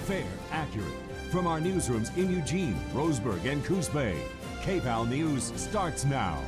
fair, accurate. From our newsrooms in Eugene, Roseburg, and Coos Bay, KVAL News starts now.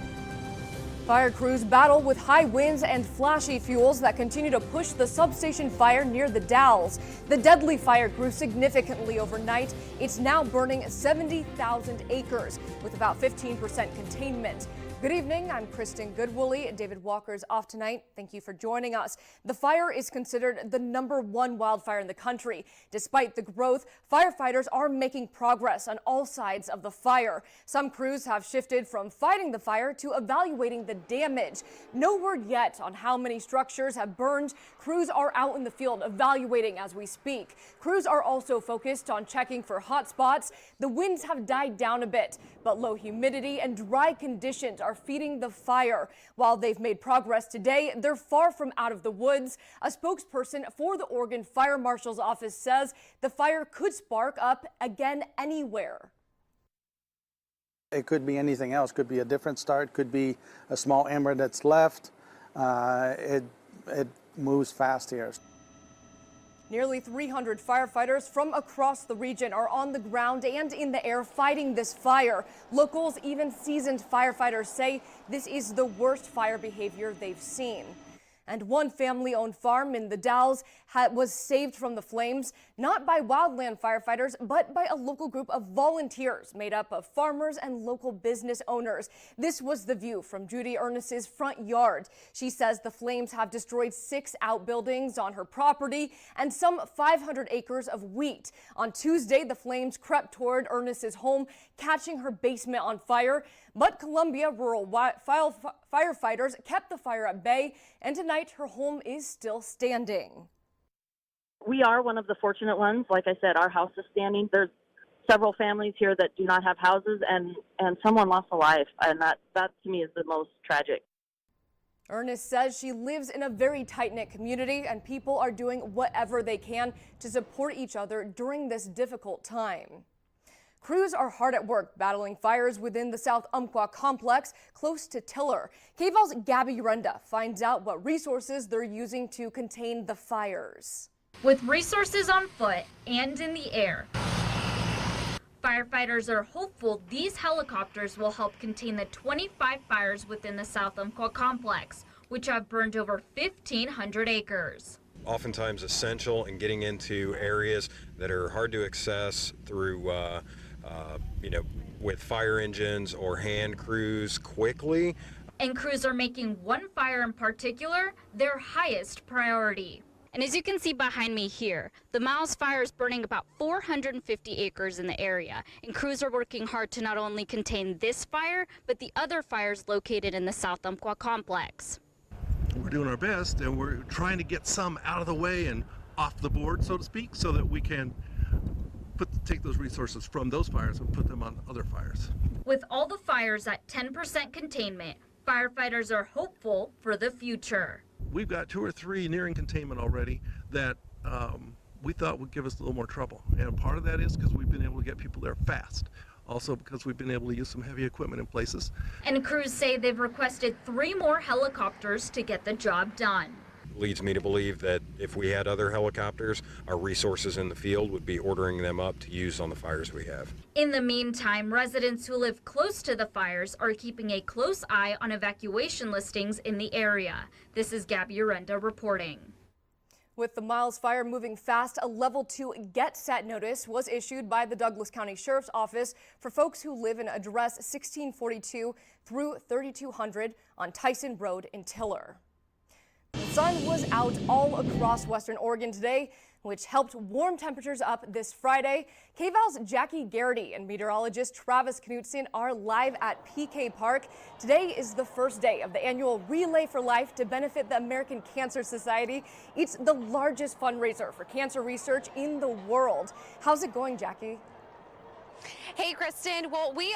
Fire crews battle with high winds and flashy fuels that continue to push the substation fire near the Dalles. The deadly fire grew significantly overnight. It's now burning 70,000 acres with about 15% containment. Good evening, I'm Kristen Goodwoolley. David Walker's off tonight. Thank you for joining us. The fire is considered the #1 wildfire in the country. Despite the growth, firefighters are making progress on all sides of the fire. Some crews have shifted from fighting the fire to evaluating the damage. No word yet on how many structures have burned. Crews are out in the field evaluating as we speak. Crews are also focused on checking for hot spots. The winds have died down a bit, but low humidity and dry conditions are feeding the fire. While they've made progress today, they're far from out of the woods. A spokesperson for the Oregon Fire Marshal's office says the fire could spark up again anywhere. It could be anything else. Could be a different start. Could be a small ember that's left. It moves fast here. Nearly 300 firefighters from across the region are on the ground and in the air fighting this fire. Locals, even seasoned firefighters, say this is the worst fire behavior they've seen. And one family-owned farm in the Dalles was saved from the flames, not by wildland firefighters, but by a local group of volunteers made up of farmers and local business owners. This was the view from Judy Ernest's front yard. She says the flames have destroyed 6 outbuildings on her property and some 500 acres of wheat. On Tuesday, the flames crept toward Ernest's home, catching her basement on fire. But Columbia rural firefighters kept the fire at bay, and tonight her home is still standing. We are one of the fortunate ones. Like I said, our house is standing. There's several families here that do not have houses, and someone lost a life, and that to me is the most tragic. Ernest says she lives in a very tight-knit community, and people are doing whatever they can to support each other during this difficult time. Crews are hard at work battling fires within the South Umpqua complex close to Tiller. KVAL's Gabby Urenda finds out what resources they're using to contain the fires. With resources on foot and in the air, firefighters are hopeful these helicopters will help contain the 25 fires within the South Umpqua complex, which have burned over 1,500 acres. Oftentimes essential in getting into areas that are hard to access through with fire engines or hand crews quickly. And crews are making one fire in particular their highest priority. And as you can see behind me here, the Miles fire is burning about 450 acres in the area. And crews are working hard to not only contain this fire, but the other fires located in the South Umpqua complex. We're doing our best, and we're trying to get some out of the way and off the board, so to speak, so that we can take those resources from those fires and put them on other fires. With all the fires at 10% containment, firefighters are hopeful for the future. We've got 2 or 3 nearing containment already that we thought would give us a little more trouble. And part of that is because we've been able to get people there fast. Also because we've been able to use some heavy equipment in places. And crews say they've requested 3 more helicopters to get the job done. Leads me to believe that if we had other helicopters, our resources in the field would be ordering them up to use on the fires we have. In the meantime, residents who live close to the fires are keeping a close eye on evacuation listings in the area. This is Gabby Urenda reporting. With the Miles fire moving fast, a level 2 get set notice was issued by the Douglas County Sheriff's Office for folks who live in address 1642 through 3200 on Tyson Road in Tiller. The sun was out all across Western Oregon today, which helped warm temperatures up this Friday. KVAL's Jackie Garrity and meteorologist Travis Knutson are live at PK Park. Today is the first day of the annual Relay for Life to benefit the American Cancer Society. It's the largest fundraiser for cancer research in the world. How's it going, Jackie? Hey, Kristen. We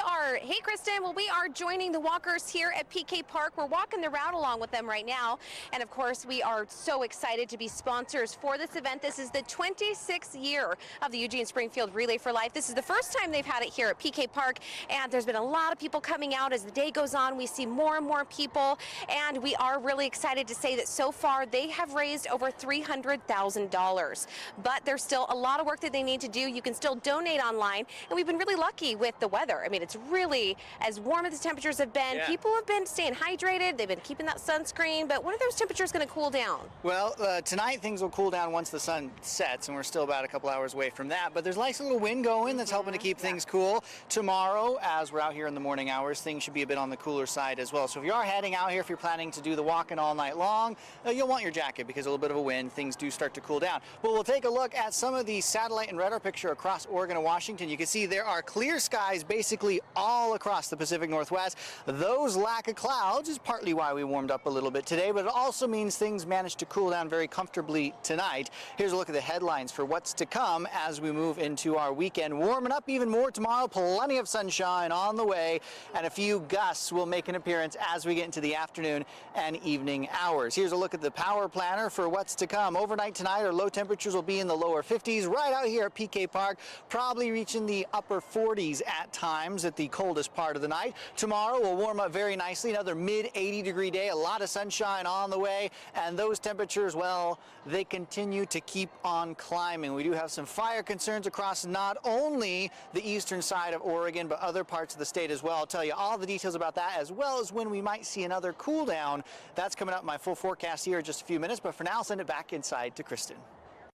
are joining the walkers here at PK Park. We're walking the route along with them right now. And of course, we are so excited to be sponsors for this event. This is the 26th year of the Eugene Springfield Relay for Life. This is the first time they've had it here at PK Park. And there's been a lot of people coming out as the day goes on. We see more and more people. And we are really excited to say that so far they have raised over $300,000. But there's still a lot of work that they need to do. You can still donate online. And we've been really lucky with the weather. I mean, it's really as warm as the temperatures have been. Yeah. People have been staying hydrated. They've been keeping that sunscreen. But when are those temperatures going to cool down? Well, tonight things will cool down once the sun sets, and we're still about a couple hours away from that. But there's a nice little wind going that's helping to keep things cool. Tomorrow, as we're out here in the morning hours, things should be a bit on the cooler side as well. So if you are heading out here, if you're planning to do the walking all night long, you'll want your jacket because a little bit of a wind, things do start to cool down. But we'll take a look at some of the satellite and radar picture across Oregon and Washington. You can see there are clear skies basically all across the Pacific Northwest. Those lack of clouds is partly why we warmed up a little bit today, but it also means things managed to cool down very comfortably tonight. Here's a look at the headlines for what's to come as we move into our weekend. Warming up even more tomorrow, plenty of sunshine on the way, and a few gusts will make an appearance as we get into the afternoon and evening hours. Here's a look at the power planner for what's to come. Overnight tonight, our low temperatures will be in the lower 50s right out here at PK Park, probably reaching the upper 40s at times at the coldest part of the night. Tomorrow will warm up very nicely, another mid-80-degree day, a lot of sunshine on the way, and those temperatures, well, they continue to keep on climbing. We do have some fire concerns across not only the eastern side of Oregon, but other parts of the state as well. I'll tell you all the details about that, as well as when we might see another cool down. That's coming up in my full forecast here in just a few minutes, but for now, I'll send it back inside to Kristen.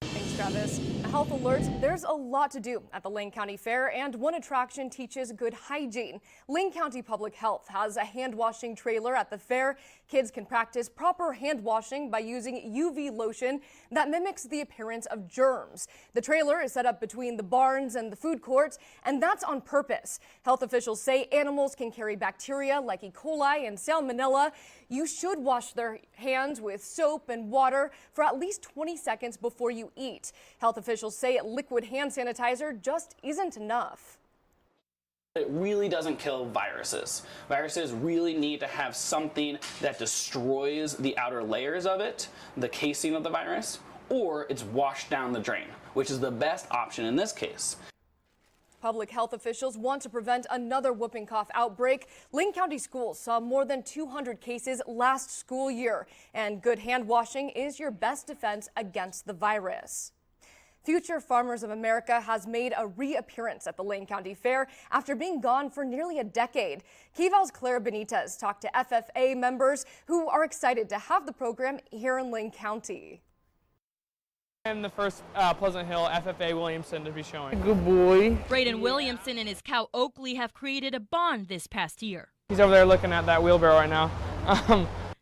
Thanks, Travis. A health alert, there's a lot to do at the Lane County Fair, and one attraction teaches good hygiene. Lane County Public Health has a hand washing trailer at the fair. Kids can practice proper hand washing by using UV lotion that mimics the appearance of germs. The trailer is set up between the barns and the food court, and that's on purpose. Health officials say animals can carry bacteria like E. coli and salmonella. You should wash their hands with soap and water for at least 20 seconds before you eat. Health officials say liquid hand sanitizer just isn't enough. It really doesn't kill viruses. Viruses really need to have something that destroys the outer layers of it, the casing of the virus, or it's washed down the drain, which is the best option in this case. Public health officials want to prevent another whooping cough outbreak. Lane County schools saw more than 200 cases last school year, and good hand washing is your best defense against the virus. Future Farmers of America has made a reappearance at the Lane County Fair after being gone for nearly a decade. KVAL's Clara Benitez talked to FFA members who are excited to have the program here in Lane County. I'm the first Pleasant Hill FFA Williamson to be showing. Good boy. Braden Williamson and his cow Oakley have created a bond this past year. He's over there looking at that wheelbarrow right now.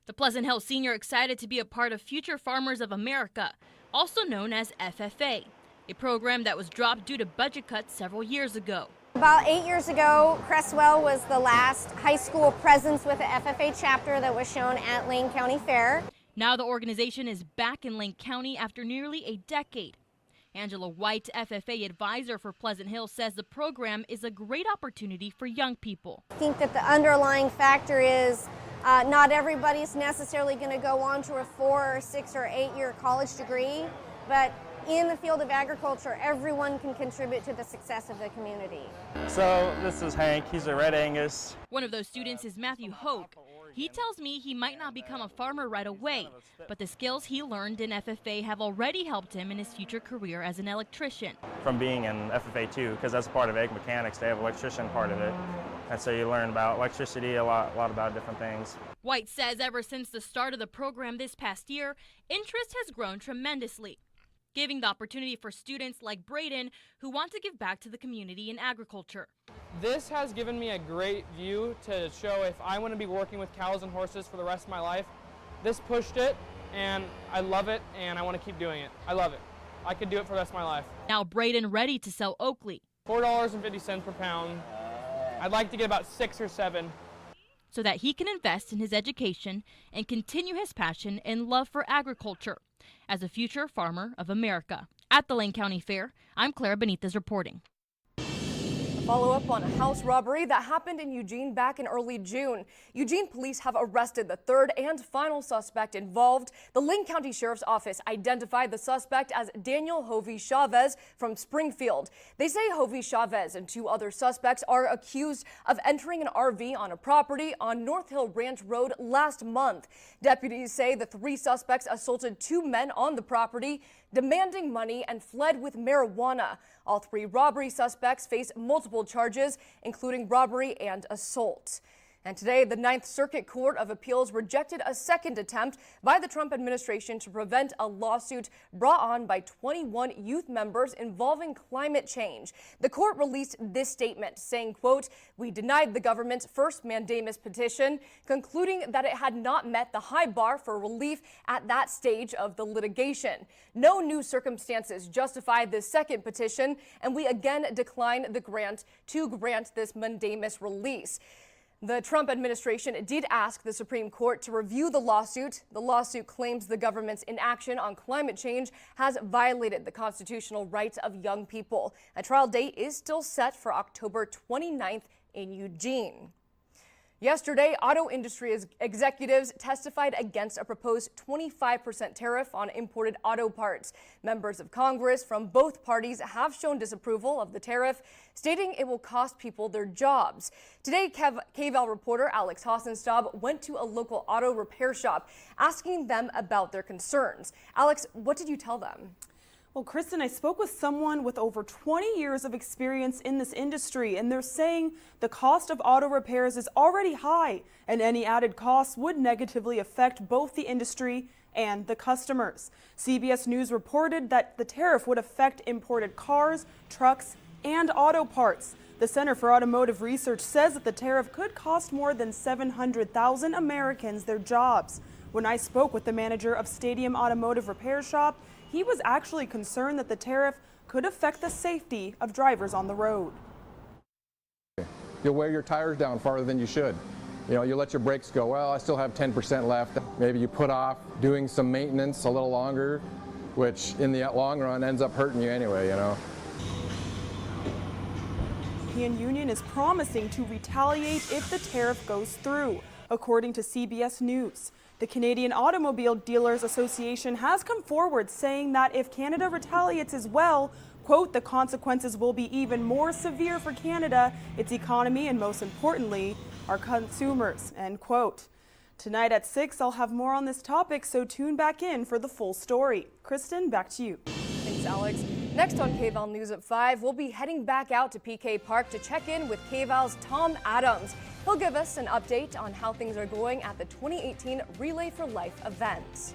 The Pleasant Hill senior excited to be a part of Future Farmers of America, also known as FFA, a program that was dropped due to budget cuts several years ago. About 8 years ago, Cresswell was the last high school presence with the FFA chapter that was shown at Lane County Fair. Now the organization is back in Lane County after nearly a decade. Angela White, FFA advisor for Pleasant Hill, says the program is a great opportunity for young people. I think that the underlying factor is not everybody's necessarily going to go on to a 4 or 6 or 8 year college degree, but in the field of agriculture, everyone can contribute to the success of the community. So this is Hank, he's a Red Angus. One of those students is Matthew Hoke. He tells me he might not become a farmer right away, but the skills he learned in FFA have already helped him in his future career as an electrician. From being in FFA too, because that's part of ag mechanics, they have electrician part of it. And so you learn about electricity, a lot about different things. White says ever since the start of the program this past year, interest has grown tremendously, giving the opportunity for students like Braden who want to give back to the community in agriculture. This has given me a great view to show if I want to be working with cows and horses for the rest of my life. This pushed it, and I love it, and I want to keep doing it. I love it. I could do it for the rest of my life. Now Braden ready to sell Oakley. $4.50 per pound. I'd like to get about 6 or 7. So that he can invest in his education and continue his passion and love for agriculture as a future farmer of America. At the Lane County Fair, I'm Clara Benitez reporting. follow-up on a house robbery that happened in Eugene back in early June. Eugene police have arrested the third and final suspect involved. The Linn County Sheriff's Office identified the suspect as Daniel Hovey Chavez from Springfield. They say Hovey Chavez and two other suspects are accused of entering an RV on a property on North Hill Ranch Road last month. Deputies say the three suspects assaulted two men on the property, demanding money, and fled with marijuana. All three robbery suspects face multiple charges, including robbery and assault. And today, the Ninth Circuit Court of Appeals rejected a second attempt by the Trump administration to prevent a lawsuit brought on by 21 youth members involving climate change. The court released this statement saying, quote, "We denied the government's first mandamus petition, concluding that it had not met the high bar for relief at that stage of the litigation. No new circumstances justify this second petition, and we again decline the grant this mandamus release." The Trump administration did ask the Supreme Court to review the lawsuit. The lawsuit claims the government's inaction on climate change has violated the constitutional rights of young people. A trial date is still set for October 29th in Eugene. Yesterday, auto industry executives testified against a proposed 25% tariff on imported auto parts. Members of Congress from both parties have shown disapproval of the tariff, stating it will cost people their jobs. Today, KVAL reporter Alex Hassenstab went to a local auto repair shop, asking them about their concerns. Alex, what did you tell them? Well, Kristen, I spoke with someone with over 20 years of experience in this industry, and they're saying the cost of auto repairs is already high, and any added costs would negatively affect both the industry and the customers. CBS News reported that the tariff would affect imported cars, trucks, and auto parts. The Center for Automotive Research says that the tariff could cost more than 700,000 Americans their jobs. When I spoke with the manager of Stadium Automotive Repair Shop, he was actually concerned that the tariff could affect the safety of drivers on the road. You'll wear your tires down farther than you should. You let your brakes go, well, I still have 10% left. Maybe you put off doing some maintenance a little longer, which in the long run ends up hurting you anyway, The European Union is promising to retaliate if the tariff goes through, according to CBS News. The Canadian Automobile Dealers Association has come forward saying that if Canada retaliates as well, quote, the consequences will be even more severe for Canada, its economy, and most importantly, our consumers, end quote. Tonight at 6, I'll have more on this topic, so tune back in for the full story. Kristen, back to you. Thanks, Alex. Next on KVAL News at 5, we'll be heading back out to PK Park to check in with KVAL's Tom Adams. He'll give us an update on how things are going at the 2018 Relay for Life event.